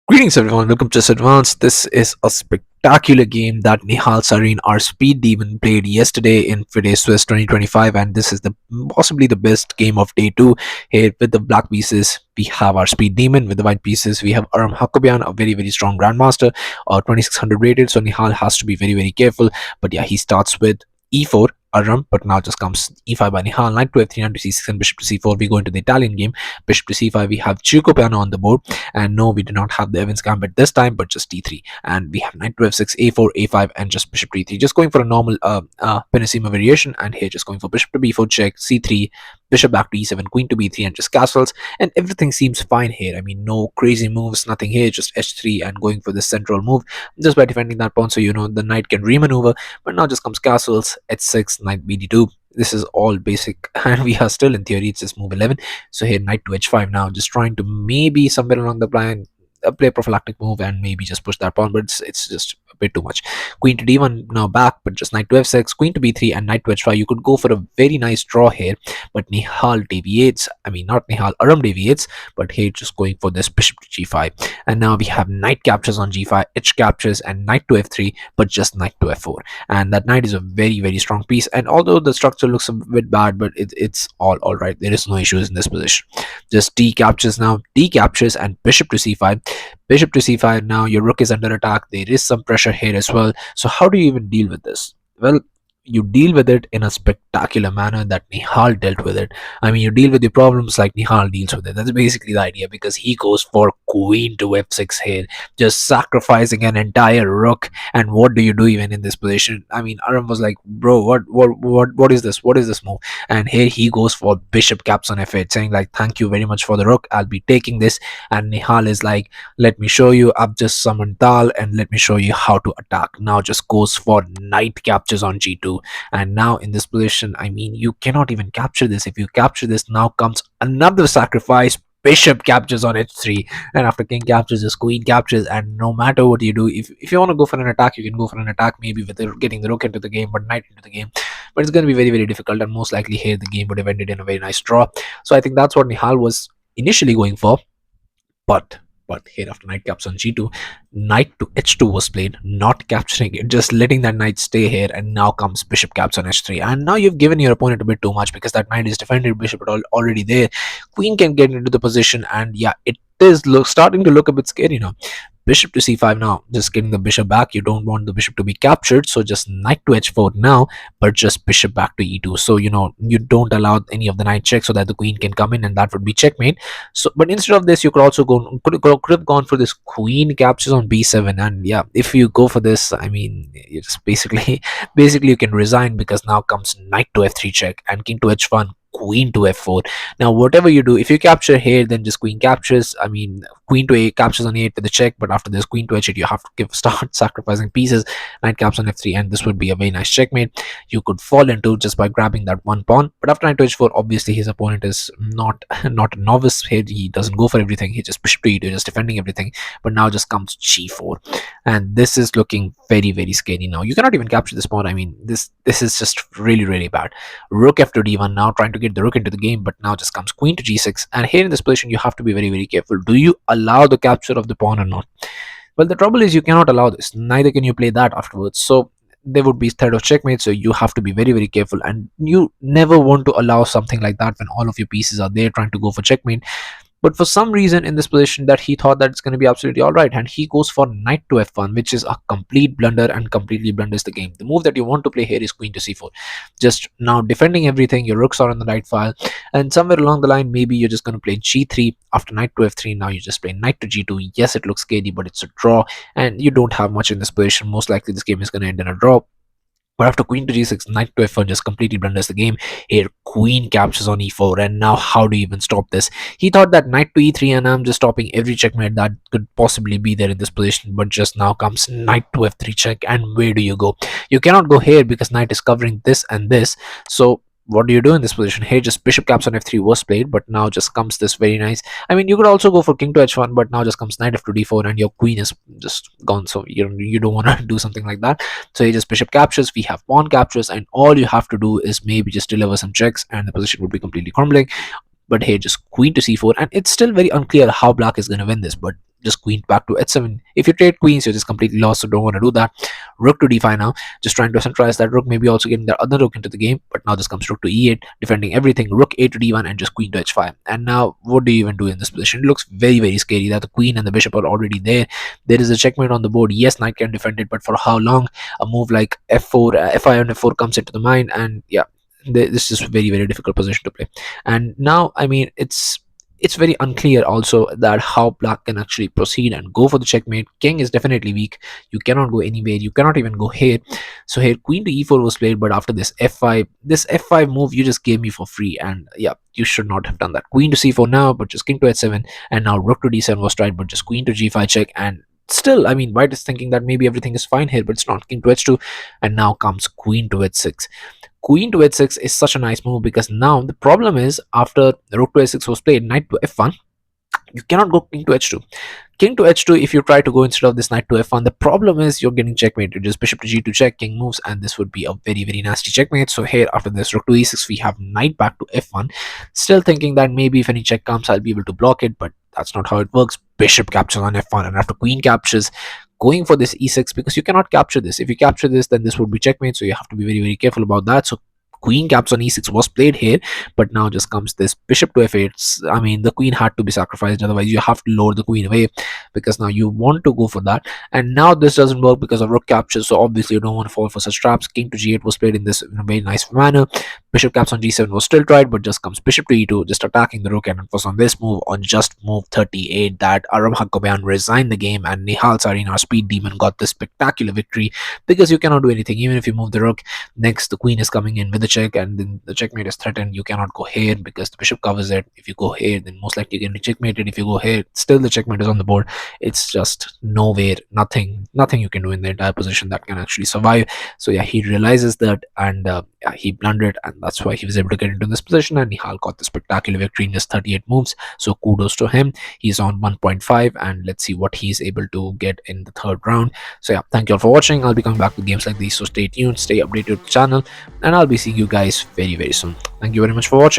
Greetings everyone, welcome to Chess Advanced. This is a spectacular game that Nihal Sarin, our speed demon, played yesterday in FIDE Swiss 2025, and this is the possibly the best game of day 2. Here with the black pieces, we have our speed demon. With the white pieces, we have Aram Hakobyan, a very strong grandmaster, 2600 rated, so Nihal has to be very careful. But yeah, he starts with e4 Aram, but now just comes e5 by Nihal, knight to f3, knight to c6, and bishop to c4. We go into the Italian game. Bishop to c5, we have Chico piano on the board, and no, we do not have the Evans gambit this time, but just d3. And we have knight to f6, a4, a5, and just bishop to e3. Just going for a normal Penacema variation, and here just going for bishop to b4 check, c3, bishop back to e7, queen to b3, and just castles. And everything seems fine here. I mean, no crazy moves, nothing here, just h3 and going for this central move just by defending that pawn, so the knight can remaneuver. But now just comes castles, h6, knight bd2. This is all basic, and we are still in theory. It's just move 11. So here knight to h5 now, just trying to maybe somewhere along the line play prophylactic move and maybe just push that pawn, but it's just a bit too much. Queen to d1 now back, but just knight to f6, queen to b3, and knight to h5. You could go for a very nice draw here, but Nihal deviates. I mean, not Nihal, Aram deviates, but here just going for this bishop to g5. And now we have knight captures on g5, h captures, and knight to f3, but just knight to f4. And that knight is a very strong piece, and although the structure looks a bit bad, but it's all right. There is no issues in this position. Just d captures now, d captures, and bishop to c5. Bishop to c5. Now your rook is under attack. There is some pressure here as well. So how do you even deal with this? Well, you deal with it in a spectacular manner that Nihal dealt with it. I mean, you deal with your problems like Nihal deals with it. That's basically the idea, because he goes for queen to f6 here, just sacrificing an entire rook. And what do you do even in this position? I mean, Aram was like, bro, what is this? What is this move? And here he goes for bishop caps on f8, saying like, thank you very much for the rook, I'll be taking this. And Nihal is like, let me show you, I've just summoned Tal, and let me show you how to attack. Now just goes for knight captures on g2. And now in this position, I mean, you cannot even capture this. If you capture this, now comes another sacrifice. Bishop captures on h3, and after king captures, just queen captures. And no matter what you do, if you want to go for an attack, you can go for an attack, maybe with getting the rook into the game, but knight into the game. But it's going to be very difficult, and most likely here the game would have ended in a very nice draw. So I think that's what Nihal was initially going for. But here after knight caps on g2, knight to h2 was played, not capturing it, just letting that knight stay here. And now comes bishop caps on h3, and now you've given your opponent a bit too much, because that knight is defended, bishop already there. Queen can get into the position, and yeah, it is starting to look a bit scary now. Bishop to c5 now, just getting the bishop back. You don't want the bishop to be captured, so just knight to h4 now, but just bishop back to e2. So you don't allow any of the knight checks, so that the queen can come in, and that would be checkmate. So but instead of this, you could also could have gone for this queen captures on b7. And yeah, if you go for this, I mean, you just basically you can resign, because now comes knight to f3 check, and king to h1, queen to f4. Now whatever you do, if you capture here, then just queen captures. I mean, queen to a captures on e8 with the check, but after this queen to h8, you have to start sacrificing pieces. Knight caps on f3, and this would be a very nice checkmate. You could fall into just by grabbing that one pawn. But after knight to h4, obviously his opponent is not a novice here. He doesn't go for everything. He just bishop to e2, just defending everything. But now just comes g4, and this is looking very scary now. You cannot even capture this pawn. I mean, this is just really bad. Rook f2 d1 now, trying to get the rook into the game, but now just comes queen to g6. And here in this position, you have to be very careful. Do you allow the capture of the pawn or not? Well, the trouble is you cannot allow this, neither can you play that afterwards. So there would be threat of checkmate, so you have to be very careful, and you never want to allow something like that when all of your pieces are there trying to go for checkmate. But for some reason in this position, that he thought that it's going to be absolutely all right, and he goes for knight to f1, which is a complete blunder and completely blunders the game. The move that you want to play here is queen to c4, just now defending everything. Your rooks are on the right file, and somewhere along the line, maybe you're just going to play g3 after knight to f3. Now you just play knight to g2. Yes, it looks scary, but it's a draw, and you don't have much in this position. Most likely this game is going to end in a draw. But after queen to g6, knight to f1 just completely blunders the game. Here, queen captures on e4, and now how do you even stop this? He thought that knight to e3, and I'm just stopping every checkmate that could possibly be there in this position. But just now comes knight to f3 check, and where do you go? You cannot go here, because knight is covering this and this. So what do you do in this position? Here just bishop caps on f3 was played, but now just comes this very nice. I mean, you could also go for king to h1, but now just comes knight f2 d4, and your queen is just gone. So you don't want to do something like that. So he just bishop captures. We have pawn captures, and all you have to do is maybe just deliver some checks, and the position would be completely crumbling. But here just queen to c4, and it's still very unclear how black is going to win this. But just queen back to h7. If you trade queens, you're just completely lost, so don't want to do that. Rook to d5 now, just trying to centralize that rook, maybe also getting the other rook into the game. But now this comes rook to e8, defending everything. Rook a to d1 and just queen to h5. And now what do you even do in this position? It looks very, very scary that the queen and the bishop are already there. There is a checkmate on the board. Yes, knight can defend it, but for how long? A move like f4, fi on f4 comes into the mind, and yeah, this is a very, very difficult position to play. And now, I mean, it's very unclear also that how black can actually proceed and go for the checkmate. King is definitely weak. You cannot go anywhere. You cannot even go here. So here queen to e4 was played, but after this f5 move you just gave me for free, and yeah, you should not have done that. Queen to c4 now, but just king to h7, and now rook to d7 was tried, but just queen to g5 check. And still, I mean, white is thinking that maybe everything is fine here, but it's not. King to h2, and now comes queen to h6. Queen to h6 is such a nice move, because now the problem is, after rook to h6 was played, knight to f1, you cannot go king to h2. King to h2, if you try to go instead of this knight to f1, the problem is you're getting checkmated. Just bishop to g2 check, king moves, and this would be a very, very nasty checkmate. So here, after this rook to e6, we have knight back to f1, still thinking that maybe if any check comes I'll be able to block it, but that's not how it works. Bishop captures on f1, and after queen captures, going for this e6, because you cannot capture this. If you capture this, then this would be checkmate, so you have to be very, very careful about that. So queen caps on e6 was played here, but now just comes this bishop to f8. I mean, the queen had to be sacrificed, otherwise you have to lower the queen away, because now you want to go for that. And now this doesn't work because of rook capture, so obviously you don't want to fall for such traps. King to g8 was played in this in a very nice manner. Bishop caps on g7 was still tried, but just comes bishop to e2, just attacking the rook. And it was on this move, on just move 38, that Aram Hakobyan resigned the game, and Nihal Sarin, our speed demon, got this spectacular victory, because you cannot do anything. Even if you move the rook, next the queen is coming in with the check, and then the checkmate is threatened. You cannot go here because the bishop covers it. If you go here, then most likely you're getting checkmated. If you go here, still the checkmate is on the board. It's just nowhere, nothing you can do in the entire position that can actually survive. So yeah, he realizes that, and yeah, he blundered, and that's why he was able to get into this position. And Nihal got the spectacular victory in just 38 moves, so kudos to him. He's on 1.5, and let's see what he's able to get in the third round. So yeah, thank you all for watching. I'll be coming back with games like these, so stay tuned, stay updated with the channel, and I'll be seeing you guys very, very soon. Thank you very much for watching.